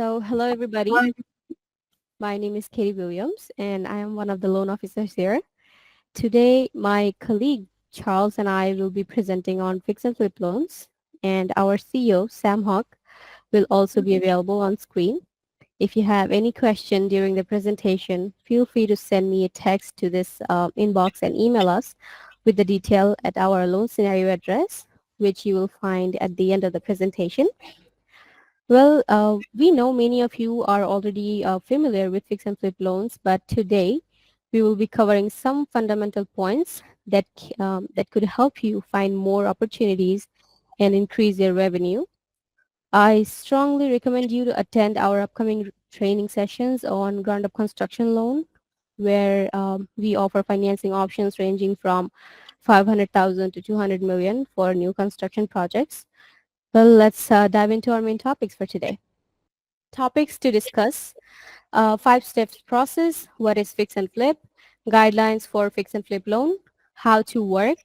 Hello everybody. My name is Katie Williams and I am one of the loan officers here. Today, my colleague Charles and I will be presenting on fix and flip loans, and our CEO, Sam Hawk, will also be available on screen. If you have any question during the presentation, feel free to send me a text to this inbox and email us with the detail at our loan scenario address, which you will find at the end of the presentation. Well, we know many of you are already familiar with fix and flip loans, but today we will be covering some fundamental points that could help you find more opportunities and increase your revenue. I strongly recommend you to attend our upcoming training sessions on ground-up construction loan, where we offer financing options ranging from 500,000 to 200 million for new construction projects. Well, let's dive into our main topics for today. Topics to discuss: 5 steps process, what is fix and flip, guidelines for fix and flip loan, how to work,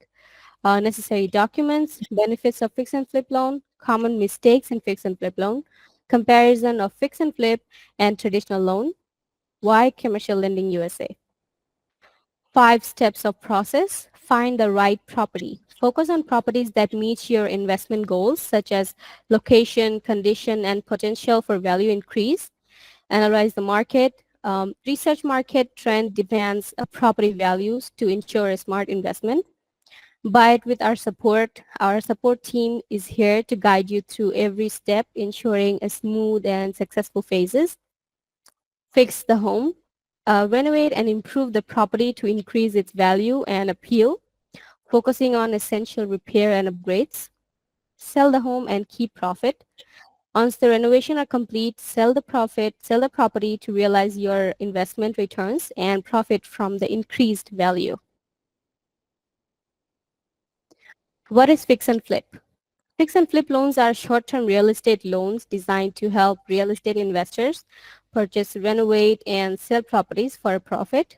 necessary documents, benefits of fix and flip loan, common mistakes in fix and flip loan, comparison of fix and flip and traditional loan, why Commercial Lending USA. 5 steps of process: find the right property. Focus on properties that meet your investment goals, such as location, condition, and potential for value increase. Analyze the market. Research market trend demands property values to ensure a smart investment. Buy it with our support. Our support team is here to guide you through every step, ensuring a smooth and successful phases. Fix the home. Renovate and improve the property to increase its value and appeal, focusing on essential repair and upgrades. Sell the home and keep profit. Once the renovation are complete, sell the property to realize your investment returns and profit from the increased value. What is fix and flip? Fix and flip loans are short-term real estate loans designed to help real estate investors purchase, renovate, and sell properties for a profit.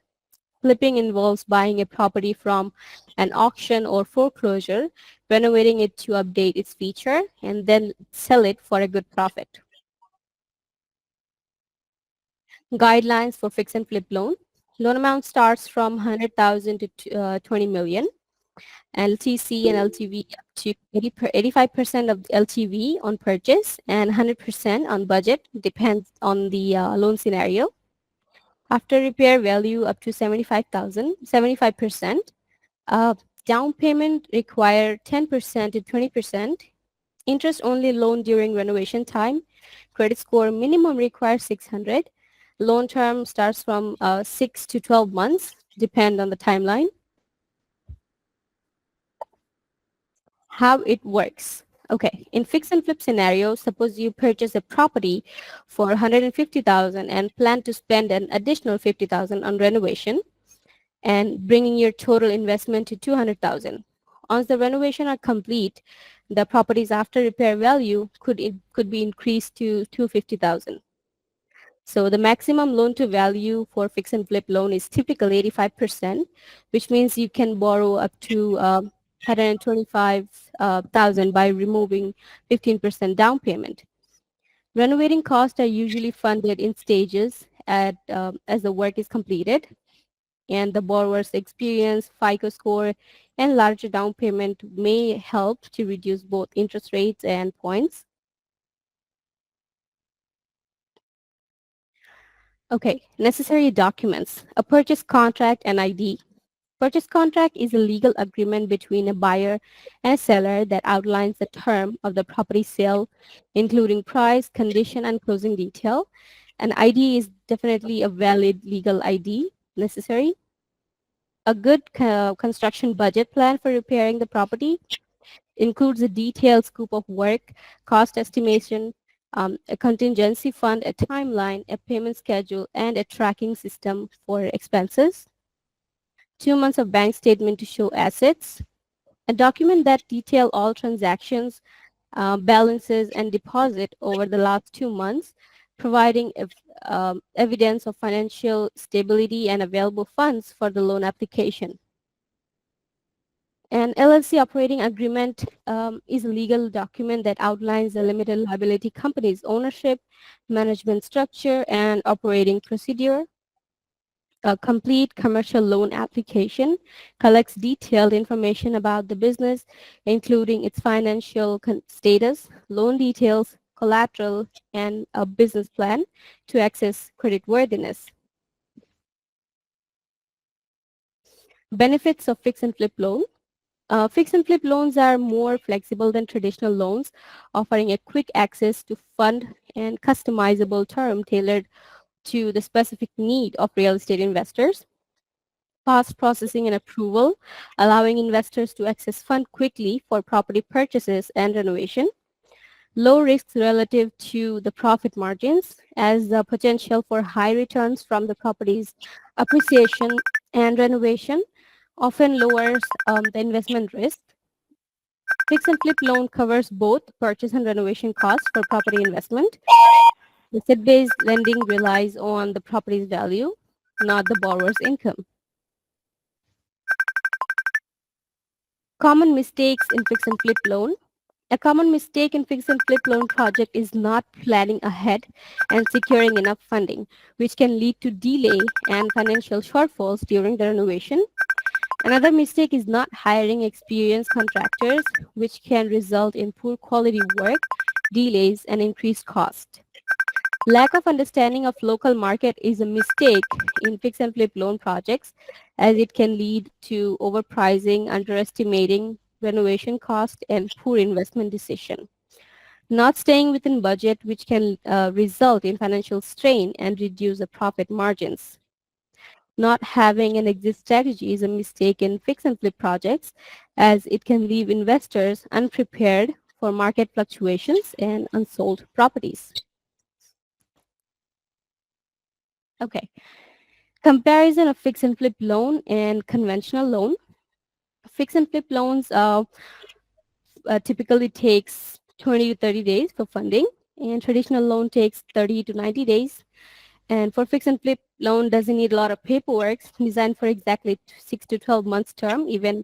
Flipping involves buying a property from an auction or foreclosure, renovating it to update its feature, and then sell it for a good profit. Guidelines for fix and flip loan. Loan amount starts from 100,000 to 20 million. LTC and LTV up to 85% of the LTV on purchase and 100% on budget, depends on the loan scenario. After repair, value up to 75%. Down payment require 10% to 20%. Interest only loan during renovation time. Credit score minimum requires 600. Loan term starts from 6 to 12 months, depend on the timeline. How it works. Okay, in fix and flip scenario, suppose you purchase a property for 150,000 and plan to spend an additional 50,000 on renovation and bringing your total investment to 200,000. Once the renovation are complete, the property's after repair value could be increased to 250,000. So the maximum loan to value for fix and flip loan is typically 85%, which means you can borrow up to 125,000 by removing 15% down payment. Renovating costs are usually funded in stages as the work is completed, and the borrower's experience, FICO score, and larger down payment may help to reduce both interest rates and points. Okay, necessary documents: a purchase contract and ID. Purchase contract is a legal agreement between a buyer and a seller that outlines the term of the property sale, including price, condition, and closing detail. An ID is definitely a valid legal ID necessary. A good construction budget plan for repairing the property includes a detailed scope of work, cost estimation, a contingency fund, a timeline, a payment schedule, and a tracking system for expenses. 2 months of bank statement to show assets. A document that detail all transactions, balances, and deposit over the last 2 months, providing evidence of financial stability and available funds for the loan application. An LLC operating agreement is a legal document that outlines the limited liability company's ownership, management structure, and operating procedure. A complete commercial loan application collects detailed information about the business, including its financial status, loan details, collateral, and a business plan to assess creditworthiness. Benefits of fix and flip loan. Fix and flip loans are more flexible than traditional loans, offering a quick access to fund and customizable term tailored to the specific need of real estate investors. Fast processing and approval, allowing investors to access fund quickly for property purchases and renovation. Low risks relative to the profit margins, as the potential for high returns from the property's appreciation and renovation often lowers the investment risk. Fix and flip loan covers both purchase and renovation costs for property investment. Asset-based lending relies on the property's value, not the borrower's income. Common mistakes in fix and flip loan. A common mistake in fix and flip loan project is not planning ahead and securing enough funding, which can lead to delay and financial shortfalls during the renovation. Another mistake is not hiring experienced contractors, which can result in poor quality work, delays, and increased cost. Lack of understanding of local market is a mistake in fix and flip loan projects, as it can lead to overpricing, underestimating renovation cost, and poor investment decision. Not staying within budget, which can result in financial strain and reduce the profit margins. Not having an exit strategy is a mistake in fix and flip projects, as it can leave investors unprepared for market fluctuations and unsold properties. Okay. Comparison of fix and flip loan and conventional loan. Fix and flip loans typically takes 20 to 30 days for funding, and traditional loan takes 30 to 90 days. And for fix and flip loan doesn't need a lot of paperwork, designed for exactly 6 to 12 months term, even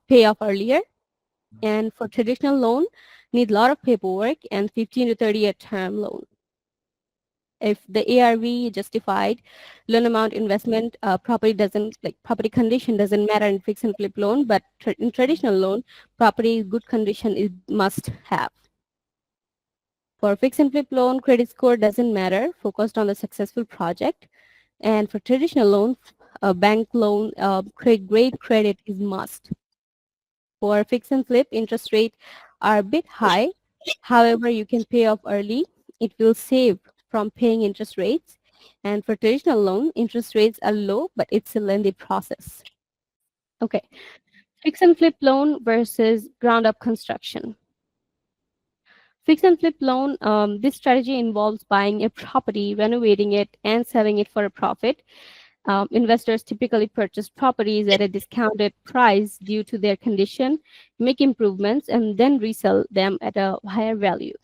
pay off earlier. And for traditional loan, need a lot of paperwork and 15 to 30 year term loan. If the ARV justified, loan amount, investment, property condition doesn't matter in fix and flip loan, but in traditional loan, property good condition is must have. For fix and flip loan, credit score doesn't matter, focused on the successful project. And for traditional loan, a bank loan, great credit is must. For fix and flip, interest rate are a bit high. However, you can pay off early. It will save from paying interest rates. And for traditional loan, interest rates are low, but it's a lengthy process. Okay, fix and flip loan versus ground up construction. Fix and flip loan, this strategy involves buying a property, renovating it, and selling it for a profit. Investors typically purchase properties at a discounted price due to their condition, make improvements, and then resell them at a higher value.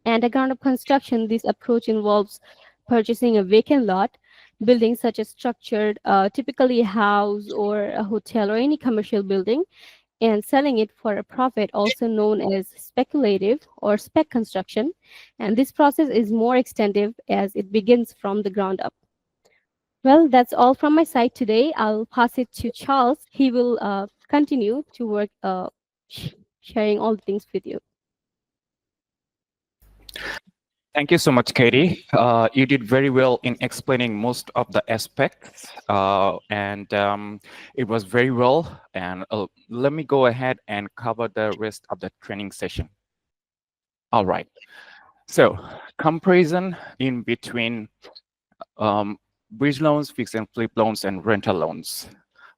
And a ground-up construction, this approach involves purchasing a vacant lot, buildings such as structured, typically a house or a hotel or any commercial building, and selling it for a profit, also known as speculative or spec construction. And this process is more extensive as it begins from the ground up. Well, that's all from my side today. I'll pass it to Charles. He will continue to work sharing all the things with you. Thank you so much, Katie. You did very well in explaining most of the aspects, and it was very well. And let me go ahead and cover the rest of the training session. All right. So comparison in between bridge loans, fix and flip loans, and rental loans.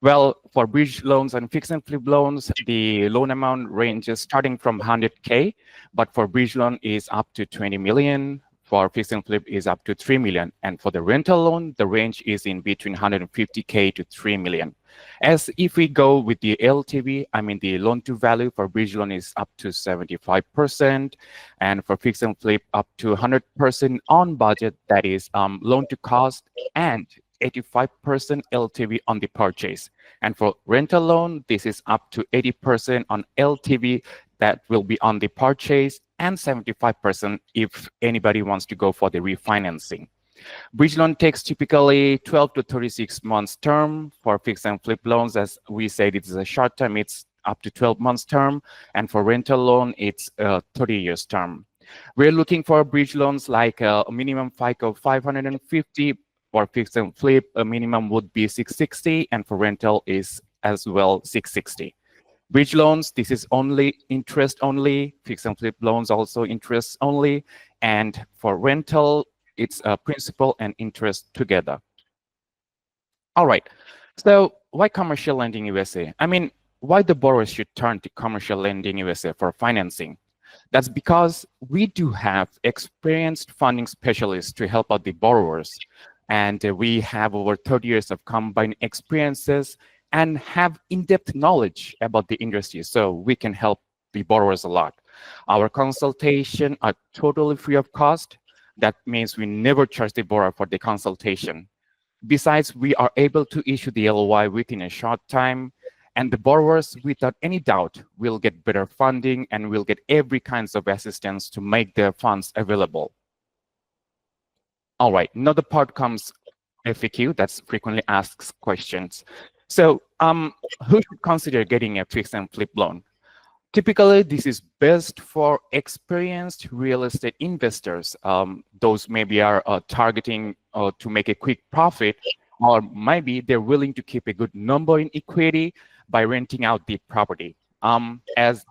Well, for bridge loans and fix and flip loans, the loan amount ranges starting from 100K, but for bridge loan is up to 20 million. For fix and flip is up to 3 million. And for the rental loan, the range is in between 150K to 3 million. As if we go with the LTV, I mean the loan to value for bridge loan is up to 75%, and for fix and flip up to 100% on budget, that is loan to cost and 85% LTV on the purchase. And for rental loan, this is up to 80% on LTV that will be on the purchase, and 75% if anybody wants to go for the refinancing. Bridge loan takes typically 12 to 36 months term. For fix and flip loans, as we said, it's a short term, it's up to 12 months term. And for rental loan, it's 30 years term. We're looking for bridge loans like a minimum FICO 550. For fix and flip, a minimum would be 660, and for rental is as well 660. Bridge loans, this is only interest only. Fix and flip loans also interest only. And for rental, it's principal and interest together. All right. So why commercial lending USA? I mean, why the borrowers should turn to commercial lending USA for financing? That's because we do have experienced funding specialists to help out the borrowers. And we have over 30 years of combined experiences and have in-depth knowledge about the industry, so we can help the borrowers a lot. Our consultation are totally free of cost. That means we never charge the borrower for the consultation. Besides, we are able to issue the LOI within a short time, and the borrowers, without any doubt, will get better funding and will get every kinds of assistance to make their funds available. All right, another part comes FAQ, that's frequently asked questions. So who should consider getting a fix and flip loan? Typically, this is best for experienced real estate investors. Those maybe are targeting to make a quick profit, or maybe they're willing to keep a good number in equity by renting out the property. As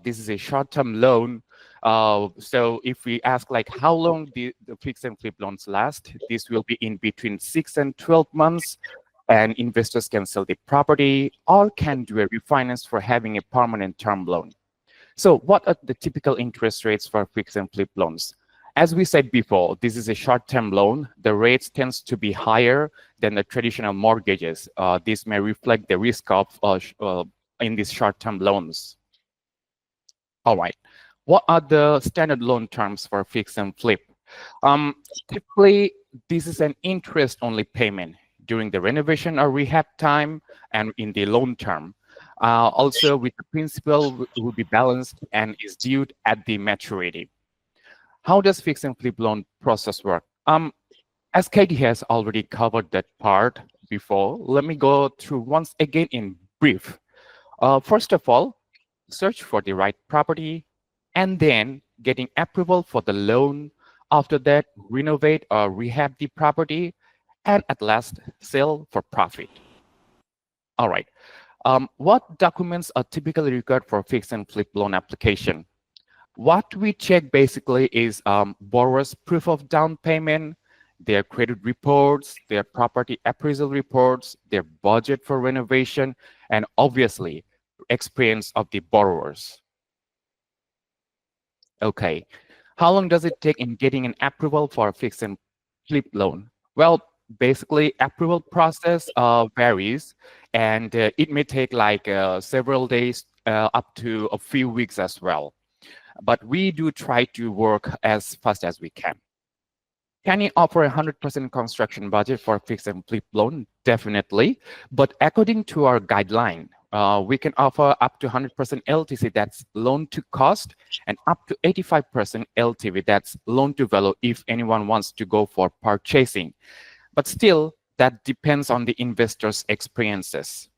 this is a short-term loan, so if we ask like how long the fix and flip loans last, this will be in between 6 and 12 months. And investors can sell the property or can do a refinance for having a permanent term loan. So what are the typical interest rates for fix and flip loans? As we said before, this is a short-term loan. The rates tends to be higher than the traditional mortgages. This may reflect the risk of in these short-term loans. All right. What are the standard loan terms for fix and flip? Typically, this is an interest-only payment during the renovation or rehab time and in the loan term. Also, with the principal will be balanced and is due at the maturity. How does fix and flip loan process work? As Katie has already covered that part before, let me go through once again in brief. First of all, search for the right property and then getting approval for the loan. After that, renovate or rehab the property, and at last, sell for profit. All right. What documents are typically required for fix and flip loan application? What we check basically is borrower's proof of down payment, their credit reports, their property appraisal reports, their budget for renovation, and obviously, experience of the borrowers. Okay. How long does it take in getting an approval for a fix and flip loan? Well, basically, approval process varies, and it may take like several days up to a few weeks as well. But we do try to work as fast as we can. Can you offer 100% construction budget for a fix and flip loan? Definitely. But according to our guideline, we can offer up to 100% LTC, that's loan to cost, and up to 85% LTV, that's loan to value if anyone wants to go for purchasing. But still, that depends on the investor's experiences.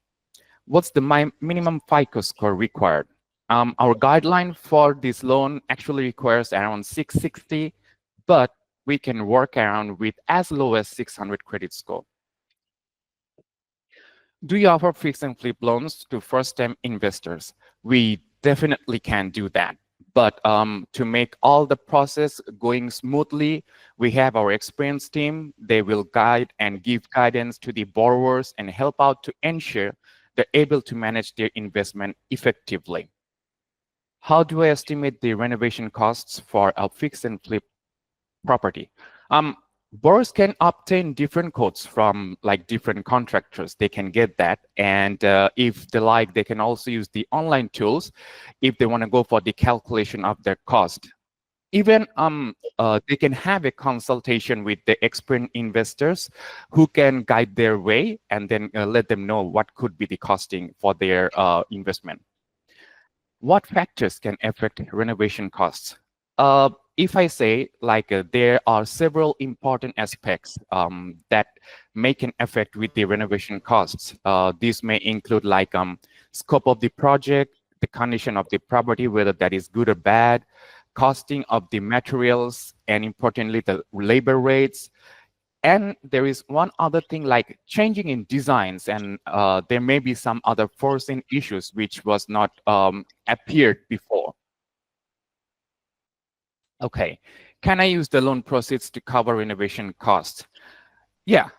What's the minimum FICO score required? Our guideline for this loan actually requires around 660, but we can work around with as low as 600 credit score. Do you offer fix and flip loans to first-time investors? We definitely can do that. But to make all the process going smoothly, we have our experienced team. They will guide and give guidance to the borrowers and help out to ensure they're able to manage their investment effectively. How do I estimate the renovation costs for a fix and flip property? Borrowers can obtain different quotes from like different contractors. They can get that. And if they like, they can also use the online tools if they want to go for the calculation of their cost. Even they can have a consultation with the experienced investors who can guide their way and then let them know what could be the costing for their investment. What factors can affect renovation costs? If I say there are several important aspects that make an effect with the renovation costs. These may include scope of the project, the condition of the property, whether that is good or bad, costing of the materials, and importantly, the labor rates. And there is one other thing like changing in designs, and there may be some other foreseen issues which was not appeared before. Okay, can I use the loan proceeds to cover renovation costs? Yeah,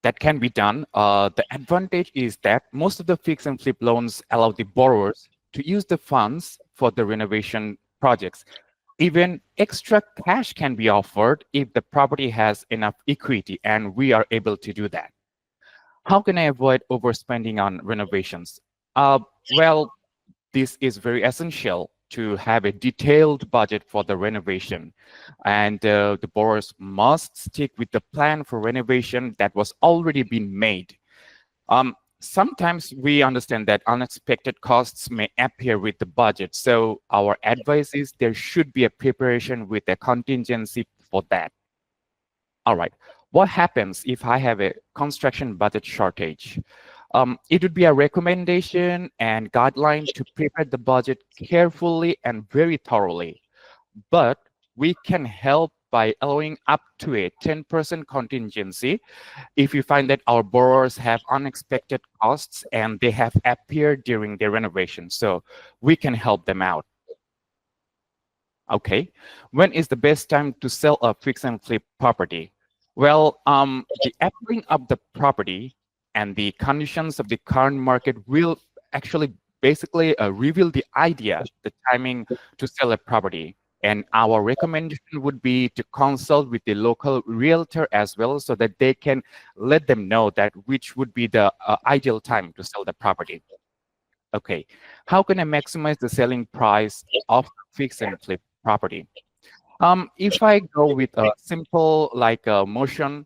that can be done. The advantage is that most of the fix and flip loans allow the borrowers to use the funds for the renovation projects. Even extra cash can be offered if the property has enough equity, and we are able to do that. How can I avoid overspending on renovations? Well, this is very essential to have a detailed budget for the renovation. And the borrowers must stick with the plan for renovation that was already been made. Sometimes we understand that unexpected costs may appear with the budget. So our advice is there should be a preparation with a contingency for that. All right. What happens if I have a construction budget shortage? It would be a recommendation and guideline to prepare the budget carefully and very thoroughly. But we can help by allowing up to a 10% contingency if you find that our borrowers have unexpected costs and they have appeared during their renovation. So we can help them out. Okay, when is the best time to sell a fix and flip property? Well, the appearing of the property and the conditions of the current market will actually basically reveal the idea, the timing to sell a property. And our recommendation would be to consult with the local realtor as well, so that they can let them know that which would be the ideal time to sell the property. Okay, how can I maximize the selling price of fix and flip property? If I go with a simple motion,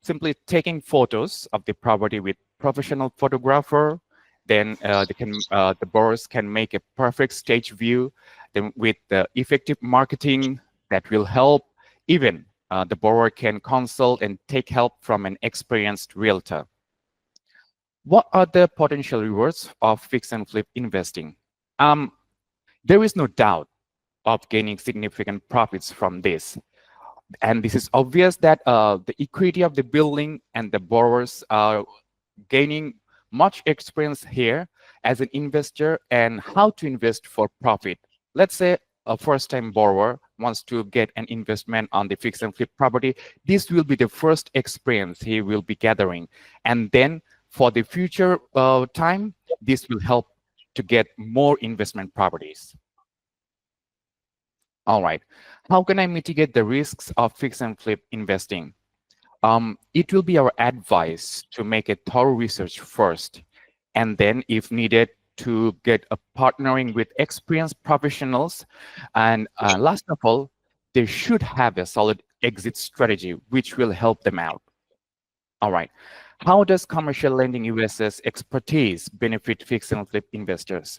simply taking photos of the property with professional photographer, then the borrowers can make a perfect stage view. Then with the effective marketing that will help, even the borrower can consult and take help from an experienced realtor. What are the potential rewards of fix and flip investing? There is no doubt of gaining significant profits from this. And this is obvious that the equity of the building and the borrowers are gaining much experience here as an investor and how to invest for profit. Let's say a first-time borrower wants to get an investment on the fix and flip property. This will be the first experience he will be gathering. And then for the future time, this will help to get more investment properties. All right, how can I mitigate the risks of fix and flip investing? It will be our advice to make a thorough research first, and then if needed, to get a partnering with experienced professionals. And last of all, they should have a solid exit strategy, which will help them out. All right, how does Commercial Lending US's expertise benefit fix and flip investors?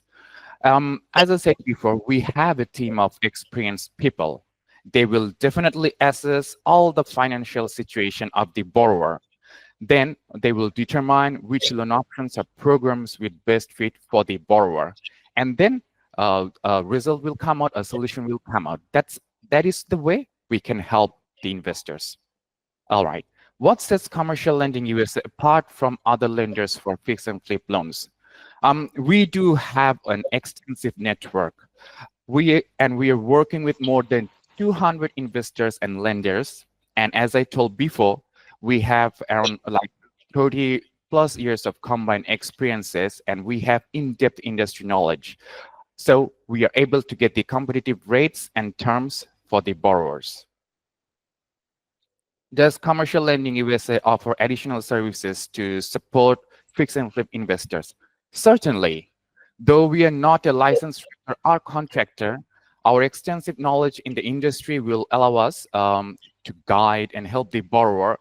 As I said before, we have a team of experienced people. They will definitely assess all the financial situation of the borrower. Then they will determine which loan options or programs will best fit for the borrower. And then a result will come out, a solution will come out. That is the way we can help the investors. All right. What sets Commercial Lending USA apart from other lenders for fix and flip loans? We do have an extensive network. We are working with more than 200 investors and lenders. And as I told before, we have around 30 plus years of combined experiences, and we have in-depth industry knowledge. So we are able to get the competitive rates and terms for the borrowers. Does Commercial Lending USA offer additional services to support fix and flip investors? Certainly. Though we are not a licensed or contractor, Our extensive knowledge in the industry will allow us to guide and help the borrower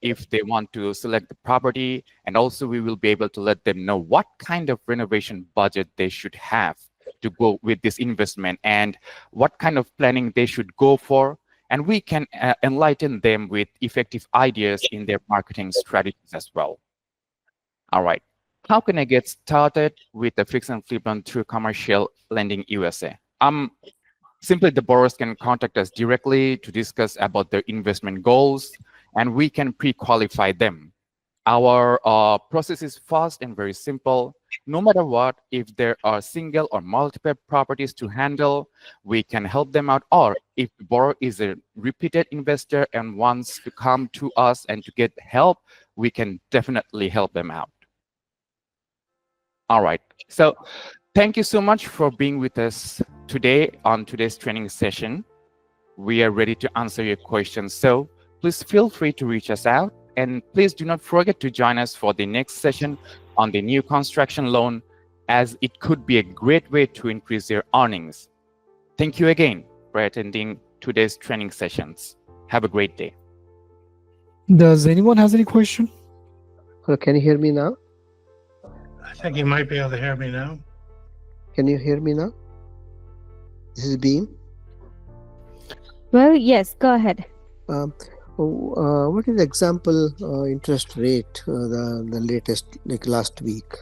if they want to select the property. And also we will be able to let them know what kind of renovation budget they should have to go with this investment and what kind of planning they should go for. And we can enlighten them with effective ideas in their marketing strategies as well. All right. How can I get started with the fix and flip loan through Commercial Lending USA? Simply the borrowers can contact us directly to discuss about their investment goals, and we can pre-qualify them. Our process is fast and very simple. No matter what, if there are single or multiple properties to handle, we can help them out. Or if the borrower is a repeated investor and wants to come to us and to get help, we can definitely help them out. All right. So thank you so much for being with us today on today's training session. We are ready to answer your questions. So please feel free to reach us out. And please do not forget to join us for the next session on the new construction loan, as it could be a great way to increase your earnings. Thank you again for attending today's training sessions. Have a great day. Does anyone has any question? Hello, can you hear me now? I think you might be able to hear me now. Can you hear me now? This is Beam. Well, yes, go ahead. What is the example interest rate, the latest, like last week?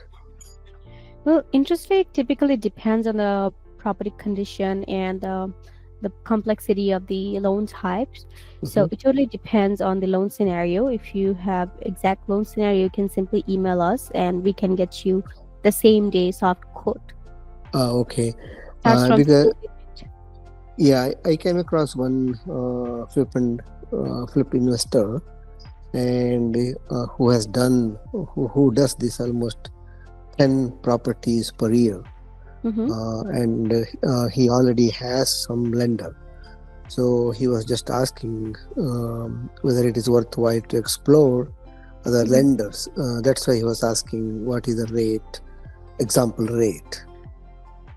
Well, interest rate typically depends on the property condition and the complexity of the loan types. So it totally depends on the loan scenario. If you have exact loan scenario, you can simply email us and we can get you the same day soft quote. Okay. Starts from Because yeah, I came across one flip investor, and who does this almost 10 properties per year. And he already has some lender, so he was just asking whether it is worthwhile to explore other lenders. That's why he was asking what is the rate, example rate.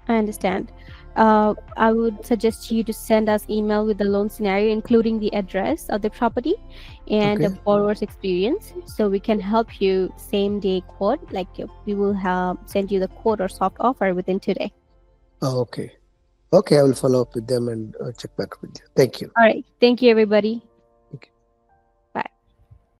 I understand. I would suggest you to send us email with the loan scenario, including the address of the property and the borrower's experience, so we can help you same day quote. Like we will send you the quote or soft offer within today. Okay. Okay, I will follow up with them and check back with you. Thank you. All right. Thank you, everybody.